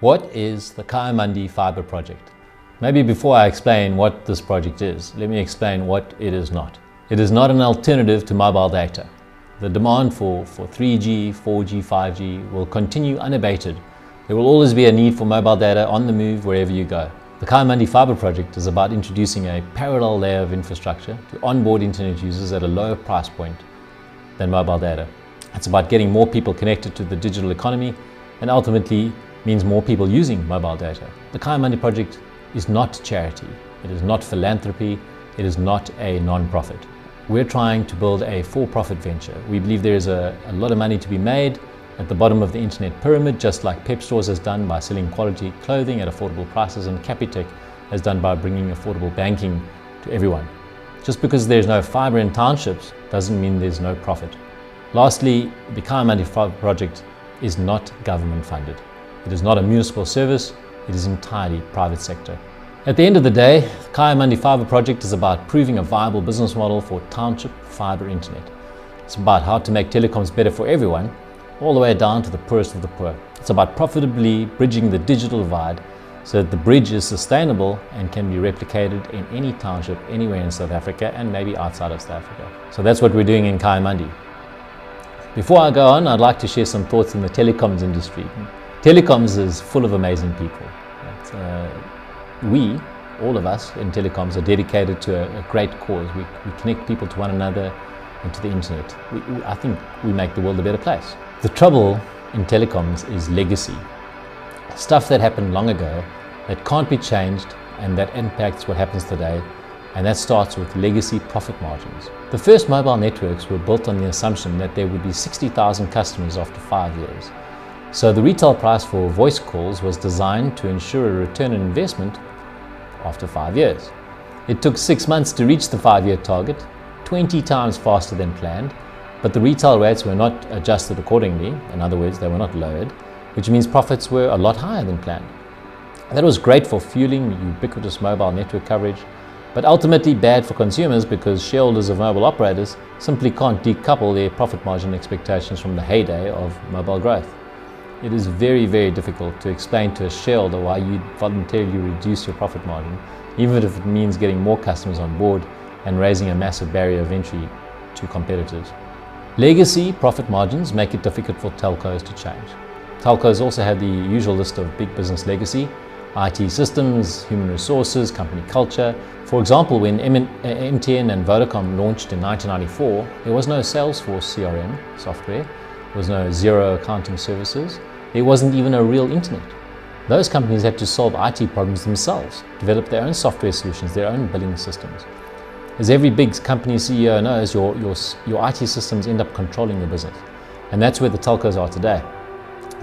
What is the Kayamandi Fiber project? Maybe before I explain what this project is, let me explain what it is not. It is not an alternative to mobile data. The demand for 3G, 4G, 5G will continue unabated. There will always be a need for mobile data on the move wherever you go. The Kayamandi Fiber project is about introducing a parallel layer of infrastructure to onboard internet users at a lower price point than mobile data. It's about getting more people connected to the digital economy and ultimately means more people using mobile data. The Kayamandi project is not charity, it is not philanthropy, it is not a non-profit. We're trying to build a for-profit venture. We believe there is a lot of money to be made at the bottom of the internet pyramid, just like Pep Stores has done by selling quality clothing at affordable prices, and Capitec has done by bringing affordable banking to everyone. Just because there's no fiber in townships doesn't mean there's no profit. Lastly, the Kayamandi Fiber project is not government funded. It is not a municipal service, it is entirely private sector. At the end of the day, the Kayamandi Fiber project is about proving a viable business model for township fiber internet. It's about how to make telecoms better for everyone, all the way down to the poorest of the poor. It's about profitably bridging the digital divide so that the bridge is sustainable and can be replicated in any township anywhere in South Africa and maybe outside of South Africa. So that's what we're doing in Kayamandi. Before I go on, I'd like to share some thoughts in the telecoms industry. Telecoms is full of amazing people. We, all of us in telecoms, are dedicated to a great cause. We connect people to one another and to the internet. I think we make the world a better place. The trouble in telecoms is legacy. Stuff that happened long ago that can't be changed and that impacts what happens today, and that starts with legacy profit margins. The first mobile networks were built on the assumption that there would be 60,000 customers after 5 years. So the retail price for voice calls was designed to ensure a return on investment after 5 years. It took 6 months to reach the 5-year target, 20 times faster than planned, but the retail rates were not adjusted accordingly. In other words, they were not lowered, which means profits were a lot higher than planned. That was great for fueling ubiquitous mobile network coverage, but ultimately bad for consumers because shareholders of mobile operators simply can't decouple their profit margin expectations from the heyday of mobile growth. It is very, very difficult to explain to a shareholder why you'd voluntarily reduce your profit margin, even if it means getting more customers on board and raising a massive barrier of entry to competitors. Legacy profit margins make it difficult for telcos to change. Telcos also have the usual list of big business legacy: IT systems, human resources, company culture. For example, when MTN and Vodacom launched in 1994, there was no Salesforce CRM software, there was no Xero accounting services, there wasn't even a real internet. Those companies had to solve IT problems themselves, develop their own software solutions, their own billing systems. As every big company CEO knows, your IT systems end up controlling the business. And that's where the telcos are today.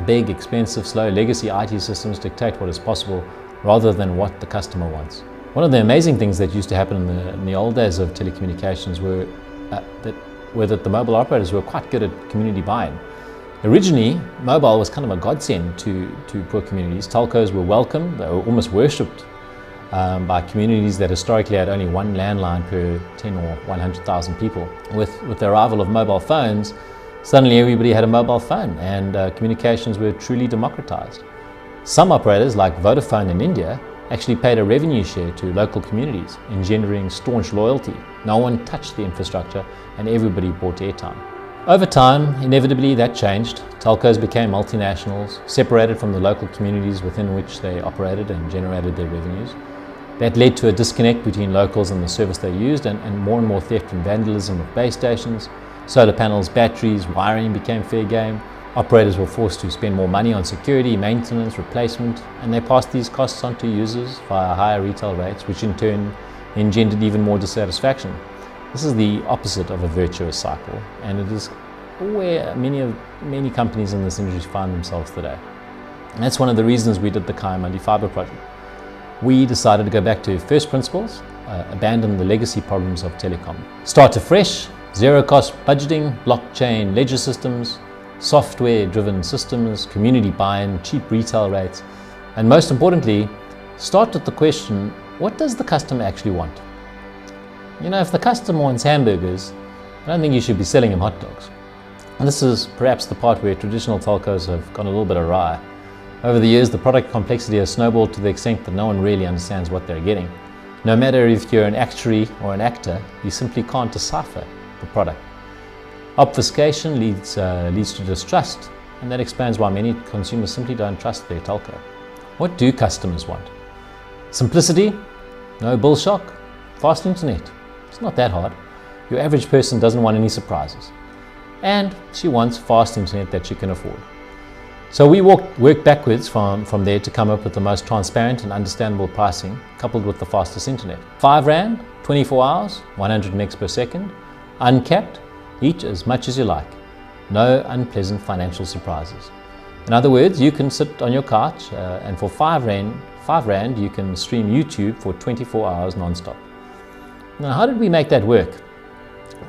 Big, expensive, slow legacy IT systems dictate what is possible rather than what the customer wants. One of the amazing things that used to happen in the old days of telecommunications were that the mobile operators were quite good at community buy-in. Originally, mobile was kind of a godsend to poor communities. Telcos were welcome, they were almost worshipped by communities that historically had only one landline per 10 or 100,000 people. With the arrival of mobile phones, suddenly everybody had a mobile phone and communications were truly democratized. Some operators, like Vodafone in India, actually paid a revenue share to local communities, engendering staunch loyalty. No one touched the infrastructure and everybody bought airtime. Over time, inevitably that changed. Telcos became multinationals, separated from the local communities within which they operated and generated their revenues. That led to a disconnect between locals and the service they used, and more theft and vandalism of base stations. Solar panels, batteries, wiring became fair game. Operators were forced to spend more money on security, maintenance, replacement, and they passed these costs on to users via higher retail rates, which in turn engendered even more dissatisfaction. This is the opposite of a virtuous cycle, and it is where many companies in this industry find themselves today. And that's one of the reasons we did the Kayamandi Fiber project. We decided to go back to first principles, abandon the legacy problems of telecom. Start afresh, zero-cost budgeting, blockchain ledger systems, software-driven systems, community buy-in, cheap retail rates, and most importantly, start with the question, what does the customer actually want? You know, if the customer wants hamburgers, I don't think you should be selling him hot dogs. And this is perhaps the part where traditional telcos have gone a little bit awry. Over the years, the product complexity has snowballed to the extent that no one really understands what they're getting. No matter if you're an actuary or an actor, you simply can't decipher the product. Obfuscation leads to distrust, and that explains why many consumers simply don't trust their telco. What do customers want? Simplicity, no bill shock, fast internet. It's not that hard. Your average person doesn't want any surprises. And she wants fast internet that she can afford. So we worked backwards from there to come up with the most transparent and understandable pricing, coupled with the fastest internet. 5 Rand, 24 hours, 100 megs per second, uncapped, eat as much as you like. No unpleasant financial surprises. In other words, you can sit on your couch and for 5 Rand you can stream YouTube for 24 hours non-stop. Now, how did we make that work?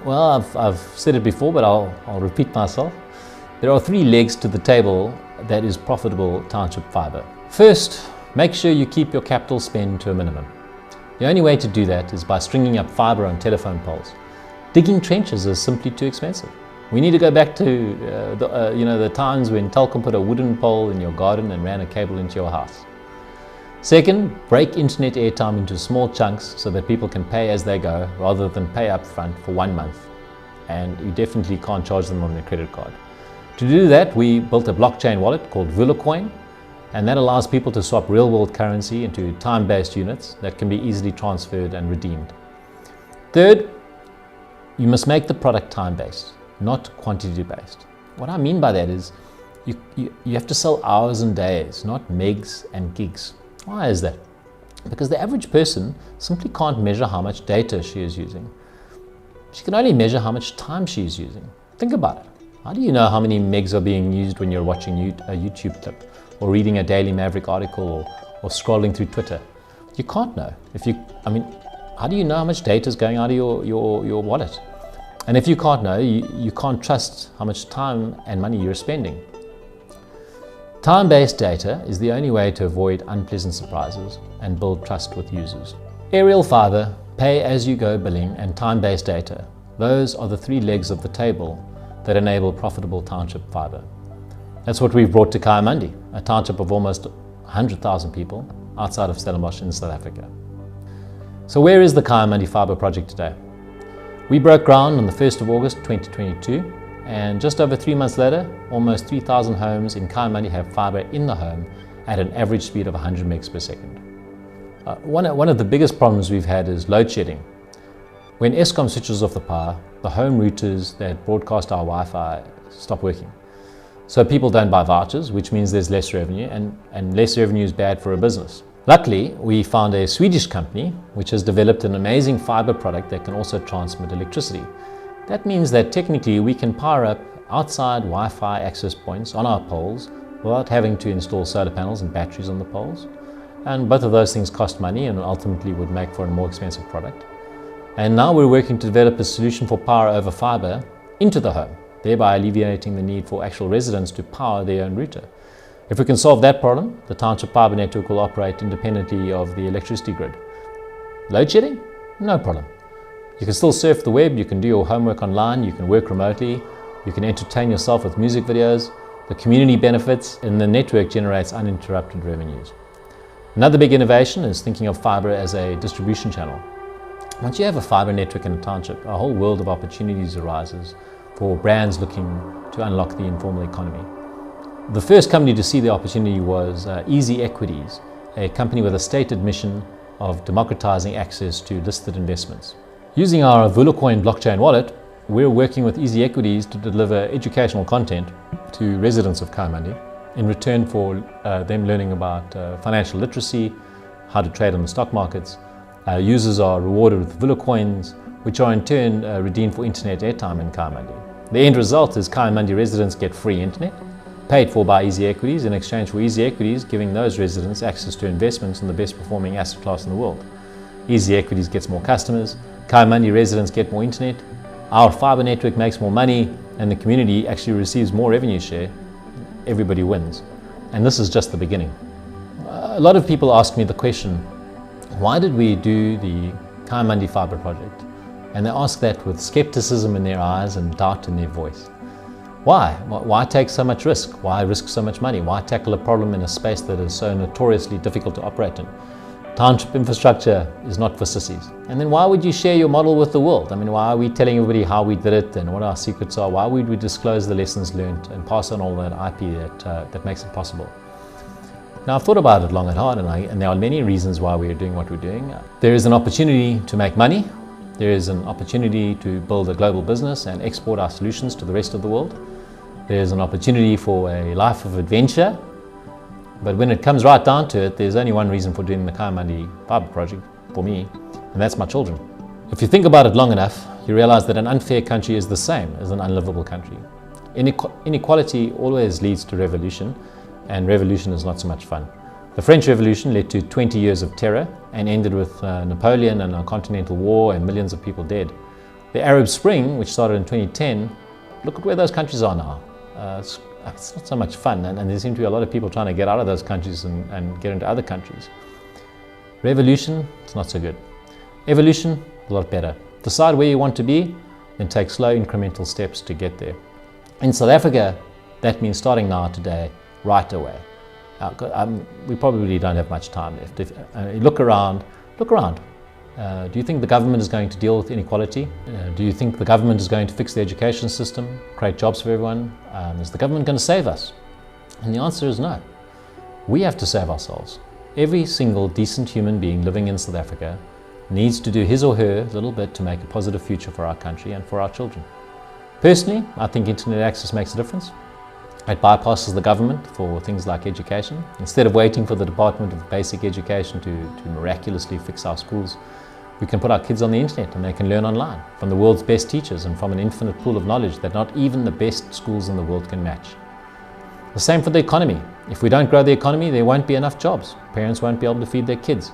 Well, I've said it before, but I'll repeat myself. There are 3 legs to the table that is profitable township fibre. First, make sure you keep your capital spend to a minimum. The only way to do that is by stringing up fibre on telephone poles. Digging trenches is simply too expensive. We need to go back to the times when Telkom put a wooden pole in your garden and ran a cable into your house. Second, break internet airtime into small chunks so that people can pay as they go rather than pay up front for 1 month. And you definitely can't charge them on their credit card. To do that, we built a blockchain wallet called VulaCoin, and that allows people to swap real-world currency into time-based units that can be easily transferred and redeemed. Third, you must make the product time-based, not quantity-based. What I mean by that is you have to sell hours and days, not megs and gigs. Why is that? Because the average person simply can't measure how much data she is using. She can only measure how much time she is using. Think about it. How do you know how many megs are being used when you're watching a YouTube clip or reading a Daily Maverick article or scrolling through Twitter? You can't know. How do you know how much data is going out of your wallet? And if you can't know, you can't trust how much time and money you're spending. Time-based data is the only way to avoid unpleasant surprises and build trust with users. Aerial fibre, pay-as-you-go billing, and time-based data. Those are the 3 legs of the table that enable profitable township fibre. That's what we've brought to Kayamandi, a township of almost 100,000 people outside of Stellenbosch in South Africa. So where is the Kayamandi Fibre project today? We broke ground on the 1st of August 2022, and just over 3 months later, almost 3,000 homes in Kayamandi have fibre in the home at an average speed of 100 megs per second. One of the biggest problems we've had is load shedding. When Eskom switches off the power, the home routers that broadcast our Wi-Fi stop working. So people don't buy vouchers, which means there's less revenue, and less revenue is bad for a business. Luckily, we found a Swedish company which has developed an amazing fibre product that can also transmit electricity. That means that technically we can power up outside Wi-Fi access points on our poles without having to install solar panels and batteries on the poles. And both of those things cost money and ultimately would make for a more expensive product. And now we're working to develop a solution for power over fibre into the home, thereby alleviating the need for actual residents to power their own router. If we can solve that problem, the township fibre network will operate independently of the electricity grid. Load shedding? No problem. You can still surf the web, you can do your homework online, you can work remotely, you can entertain yourself with music videos, the community benefits, and the network generates uninterrupted revenues. Another big innovation is thinking of fibre as a distribution channel. Once you have a fibre network in a township, a whole world of opportunities arises for brands looking to unlock the informal economy. The first company to see the opportunity was Easy Equities, a company with a stated mission of democratizing access to listed investments. Using our VulaCoin blockchain wallet, we're working with Easy Equities to deliver educational content to residents of Kayamandi in return for them learning about financial literacy, how to trade on the stock markets. Users are rewarded with VulaCoins, which are in turn redeemed for internet airtime in Kayamandi. The end result is Kayamandi residents get free internet, paid for by Easy Equities in exchange for Easy Equities giving those residents access to investments in the best performing asset class in the world. Easy Equities gets more customers, Kayamandi residents get more internet, our fibre network makes more money, and the community actually receives more revenue share. Everybody wins. And this is just the beginning. A lot of people ask me the question, why did we do the Kayamandi Fibre project? And they ask that with skepticism in their eyes and doubt in their voice. Why? Why take so much risk? Why risk so much money? Why tackle a problem in a space that is so notoriously difficult to operate in? Township infrastructure is not for sissies. And then why would you share your model with the world? I mean, why are we telling everybody how we did it and what our secrets are? Why would we disclose the lessons learned and pass on all that IP that makes it possible? Now, I've thought about it long and hard, and there are many reasons why we are doing what we're doing. There is an opportunity to make money. There is an opportunity to build a global business and export our solutions to the rest of the world. There is an opportunity for a life of adventure. But when it comes right down to it, there's only one reason for doing the Kayamandi Fibre project for me, and that's my children. If you think about it long enough, you realize that an unfair country is the same as an unlivable country. Inequality always leads to revolution, and revolution is not so much fun. The French Revolution led to 20 years of terror and ended with Napoleon and a continental war and millions of people dead. The Arab Spring, which started in 2010, look at where those countries are now. It's not so much fun, and there seem to be a lot of people trying to get out of those countries and get into other countries. Revolution, it's not so good. Evolution, a lot better. Decide where you want to be, then take slow incremental steps to get there. In South Africa, that means starting now, today, right away. We probably don't have much time left. Look around. Do you think the government is going to deal with inequality? Do you think the government is going to fix the education system, create jobs for everyone? Is the government going to save us? And the answer is no. We have to save ourselves. Every single decent human being living in South Africa needs to do his or her little bit to make a positive future for our country and for our children. Personally, I think internet access makes a difference. It bypasses the government for things like education. Instead of waiting for the Department of Basic Education to miraculously fix our schools, we can put our kids on the internet and they can learn online from the world's best teachers and from an infinite pool of knowledge that not even the best schools in the world can match. The same for the economy. If we don't grow the economy, there won't be enough jobs. Parents won't be able to feed their kids.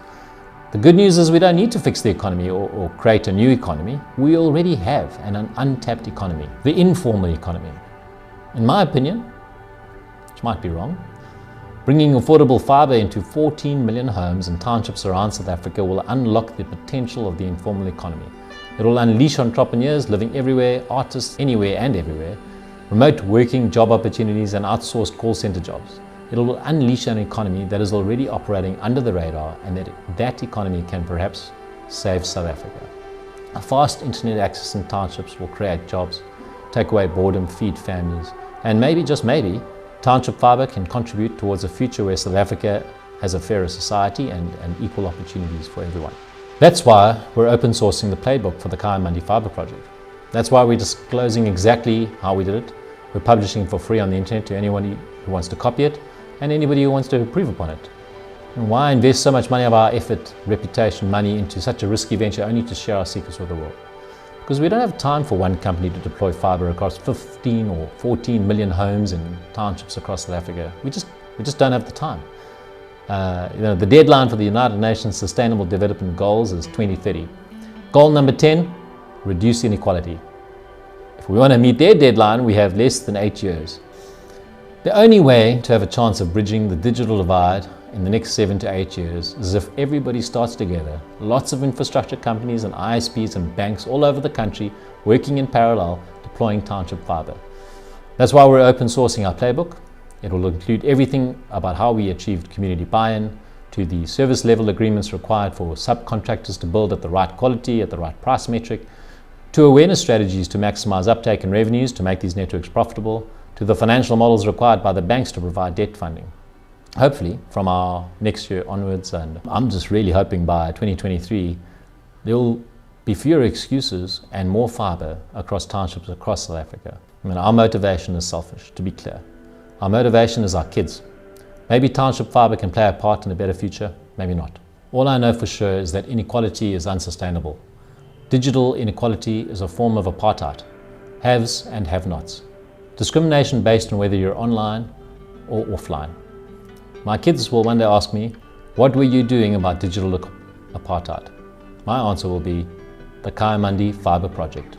The good news is we don't need to fix the economy or create a new economy. We already have an untapped economy, the informal economy. In my opinion, which might be wrong, bringing affordable fibre into 14 million homes and townships around South Africa will unlock the potential of the informal economy. It will unleash entrepreneurs living everywhere, artists anywhere and everywhere, remote working job opportunities and outsourced call centre jobs. It will unleash an economy that is already operating under the radar, and that economy can perhaps save South Africa. A fast internet access in townships will create jobs, take away boredom, feed families, and maybe, just maybe, township fibre can contribute towards a future where South Africa has a fairer society and equal opportunities for everyone. That's why we're open sourcing the playbook for the Kayamandi Fibre project. That's why we're disclosing exactly how we did it. We're publishing for free on the internet to anyone who wants to copy it and anybody who wants to improve upon it. And why invest so much money of our effort, reputation, money into such a risky venture only to share our secrets with the world? Because we don't have time for one company to deploy fibre across 15 or 14 million homes and townships across South Africa. We just don't have the time. The deadline for the United Nations Sustainable Development Goals is 2030. Goal number 10, reduce inequality. If we want to meet their deadline, we have less than 8 years. The only way to have a chance of bridging the digital divide in the next 7 to 8 years is if everybody starts together, lots of infrastructure companies and ISPs and banks all over the country working in parallel, deploying township fibre. That's why we're open sourcing our playbook. It will include everything about how we achieved community buy-in, to the service level agreements required for subcontractors to build at the right quality, at the right price metric, to awareness strategies to maximize uptake and revenues to make these networks profitable, to the financial models required by the banks to provide debt funding. Hopefully, from our next year onwards, and I'm just really hoping by 2023, there will be fewer excuses and more fibre across townships across South Africa. I mean, our motivation is selfish, to be clear. Our motivation is our kids. Maybe township fibre can play a part in a better future, maybe not. All I know for sure is that inequality is unsustainable. Digital inequality is a form of apartheid, haves and have-nots. Discrimination based on whether you're online or offline. My kids will one day ask me, what were you doing about digital apartheid? My answer will be the Kayamandi Fibre Project.